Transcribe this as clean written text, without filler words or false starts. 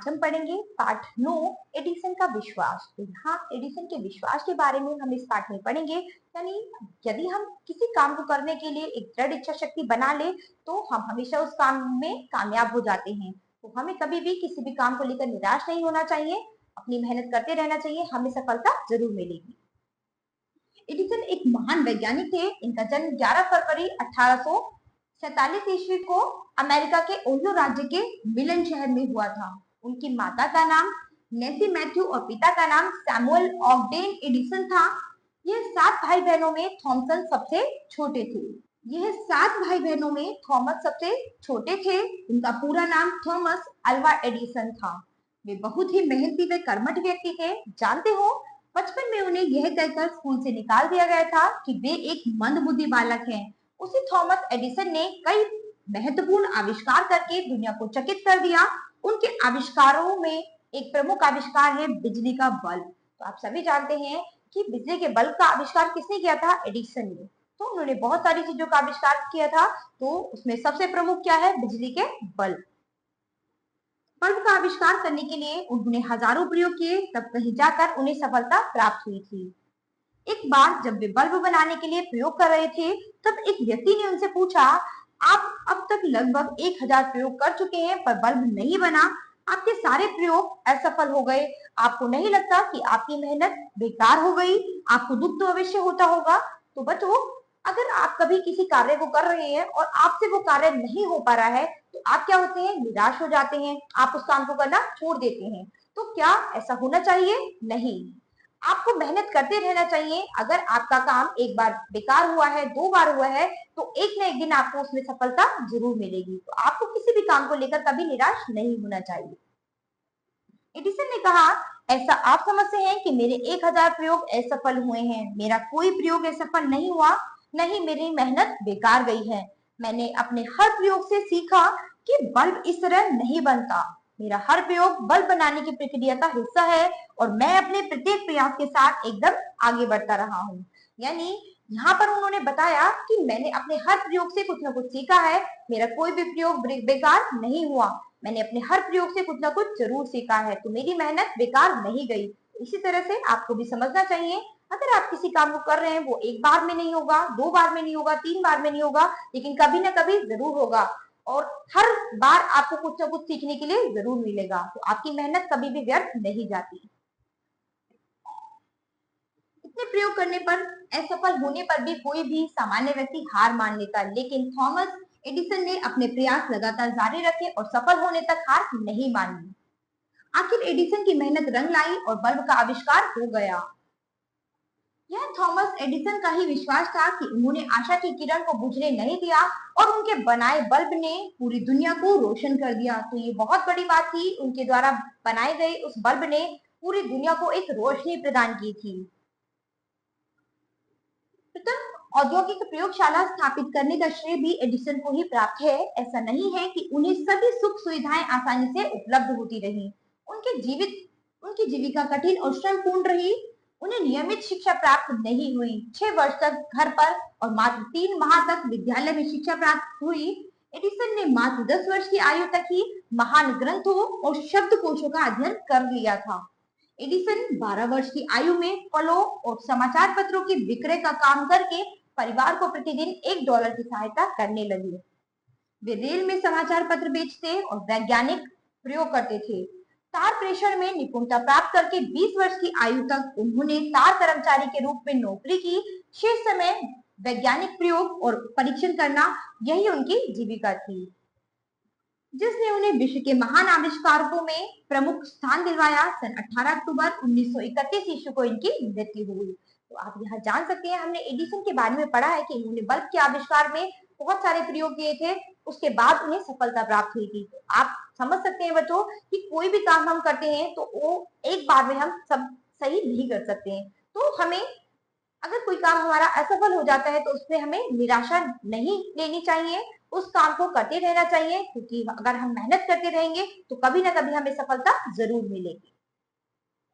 आज हम पढ़ेंगे पाठ 9 एडिसन का विश्वास। तो यहाँ एडिसन के विश्वास के बारे में हम इस पाठ में पढ़ेंगे। यानी यदि हम किसी काम को करने के लिए एक दृढ़ इच्छा शक्ति बना ले तो हम हमेशा उस काम में कामयाब हो जाते हैं। तो हमें कभी भी किसी भी काम को लेकर निराश नहीं होना चाहिए, अपनी मेहनत करते रहना चाहिए, हमें सफलता जरूर मिलेगी। एडिसन एक महान वैज्ञानिक थे। इनका जन्म 11 फरवरी 1847 ईस्वी को अमेरिका के ओहियो राज्य के मिलन शहर में हुआ था। उनकी माता का नाम नेसी मैथ्यू और पिता का नाम सैमुअल ऑगडेन एडिसन था। यह 7 भाई बहनों में थॉमसन सबसे छोटे थे। यह 7 भाई बहनों में थॉमस सबसे छोटे थे। उनका पूरा नाम थॉमस अल्वा एडिसन था। वे बहुत ही मेहनती व कर्मठ व्यक्ति थे। जानते हो, बचपन में उन्हें यह कहकर स्कूल से निकाल दिया गया था कि वे एक मंदबुद्धि बालक हैं। उसी थॉमस एडिसन ने कई महत्वपूर्ण आविष्कार करके दुनिया को चकित कर दिया। उनके आविष्कारों में एक प्रमुख आविष्कार है बिजली का बल्ब। तो आप सभी जानते हैं कि बिजली के बल्ब का आविष्कार किसने किया था? एडिसन ने। तो उन्होंने बहुत सारी चीजों का आविष्कार किया था, तो उसमें सबसे प्रमुख क्या है? बिजली के बल्ब। बल्ब का आविष्कार करने के लिए उन्होंने हजारों प्रयोग किए, तब कहीं जाकर उन्हें सफलता प्राप्त हुई थी। एक बार जब वे बल्ब बनाने के लिए प्रयोग कर रहे थे, तब एक व्यक्ति ने उनसे पूछा, आप अब तक लगभग 1000 प्रयोग कर चुके हैं पर बल्ब नहीं बना, आपके सारे प्रयोग असफल हो गए। आपको नहीं लगता कि आपकी मेहनत बेकार हो गई? आपको दुख तो अवश्य होता होगा। तो बच्चों, अगर आप कभी किसी कार्य को कर रहे हैं और आपसे वो कार्य नहीं हो पा रहा है, तो आप क्या होते हैं? निराश हो जाते हैं, आप उस काम को करना छोड़ देते हैं। तो क्या ऐसा होना चाहिए? नहीं, आपको मेहनत करते रहना चाहिए। अगर आपका काम एक बार बेकार हुआ है, 2 बार हुआ है, तो एक न एक दिन आपको उसमें सफलता जरूर मिलेगी। तो आपको किसी भी काम को लेकर कभी निराश नहीं होना चाहिए। एडिसन ने कहा, ऐसा आप समझते हैं कि मेरे 1000 प्रयोग असफल हुए हैं? मेरा कोई प्रयोग असफल नहीं हुआ, नहीं मेरी मेहनत बेकार गई है। मैंने अपने हर प्रयोग से सीखा कि बल्ब इस तरह नहीं बनता। मेरा हर प्रयोग बल्ब बनाने की प्रक्रिया का हिस्सा है और मैं अपने प्रत्येक प्रयास के साथ एकदम आगे बढ़ता रहा हूँ। यानी यहाँ पर उन्होंने बताया कि मैंने अपने हर प्रयोग से कुछ न कुछ सीखा है, मेरा कोई भी प्रयोग बेकार नहीं हुआ, मैंने अपने हर प्रयोग से कुछ ना कुछ जरूर सीखा है, तो मेरी मेहनत बेकार नहीं गई। इसी तरह से आपको भी समझना चाहिए, अगर आप किसी काम को कर रहे हैं, वो एक बार में नहीं होगा, 2 बार में नहीं होगा, 3 बार में नहीं होगा, लेकिन कभी ना कभी जरूर होगा और हर बार आपको कुछ ना कुछ सीखने के लिए जरूर मिलेगा। तो आपकी मेहनत कभी भी व्यर्थ नहीं जाती। इतने प्रयोग करने पर, असफल होने पर भी कोई भी सामान्य व्यक्ति हार मान लेता, लेकिन थॉमस एडिसन ने अपने प्रयास लगातार जारी रखे और सफल होने तक हार नहीं मानी। आखिर एडिसन की मेहनत रंग लाई और बल्ब का आविष्कार हो गया। यह थॉमस एडिसन का ही विश्वास था कि उन्होंने आशा की किरण को बुझने नहीं दिया और उनके बनाए बल्ब ने पूरी दुनिया को रोशन कर दिया। तो ये बहुत बड़ी बात थी, उनके द्वारा बनाए गए उस बल्ब ने पूरी दुनिया को एक रोशनी प्रदान की थी। प्रथम औद्योगिक प्रयोगशाला स्थापित करने का श्रेय भी एडिसन को ही प्राप्त है। ऐसा नहीं है कि उन्हें सभी सुख सुविधाएं आसानी से उपलब्ध होती रही। उनकी जीविका कठिन और श्रमपूर्ण रही। उन्हें नियमित शिक्षा प्राप्त नहीं हुई। 6 वर्ष तक घर पर और मात्र 3 माह तक विद्यालय में शिक्षा प्राप्त हुई। एडिसन ने मात्र 10 वर्ष की आयु तक ही महान ग्रंथों और शब्दकोशों का अध्ययन कर लिया था। एडिसन 12 वर्ष की आयु में फलों और समाचार पत्रों के विक्रय का काम करके परिवार को प्रतिदिन $1 की सहायता करने लगे। वे रेल में समाचार पत्र बेचते और वैज्ञानिक प्रयोग करते थे। तार प्रेषण में निपुणता प्राप्त करके 20 वर्ष की आयु तक उन्होंने तार कर्मचारी के रूप में नौकरी की। शेष समय वैज्ञानिक प्रयोग और परीक्षण करना, यही उनकी जीविका थी, जिसने उन्हें विश्व के महान आविष्कारकों में प्रमुख स्थान दिलवाया। सन 18 अक्टूबर 1931 ईस्वी को इनकी मृत्यु हुई। तो आप यहाँ जान सकते हैं, हमने एडिसन के बारे में पढ़ा है कि इन्होंने बल्ब के आविष्कार में बहुत सारे प्रयोग किए थे, उसके बाद उन्हें सफलता प्राप्त हुई थी। तो आप समझ सकते हैं बच्चों कि कोई भी काम हम करते हैं तो वो एक बार में हम सब सही नहीं कर सकते हैं। तो हमें, अगर कोई काम हमारा असफल हो जाता है तो उससे हमें निराशा नहीं लेनी चाहिए, उस काम को करते रहना चाहिए, क्योंकि अगर हम मेहनत करते रहेंगे तो कभी ना कभी हमें सफलता जरूर मिलेगी।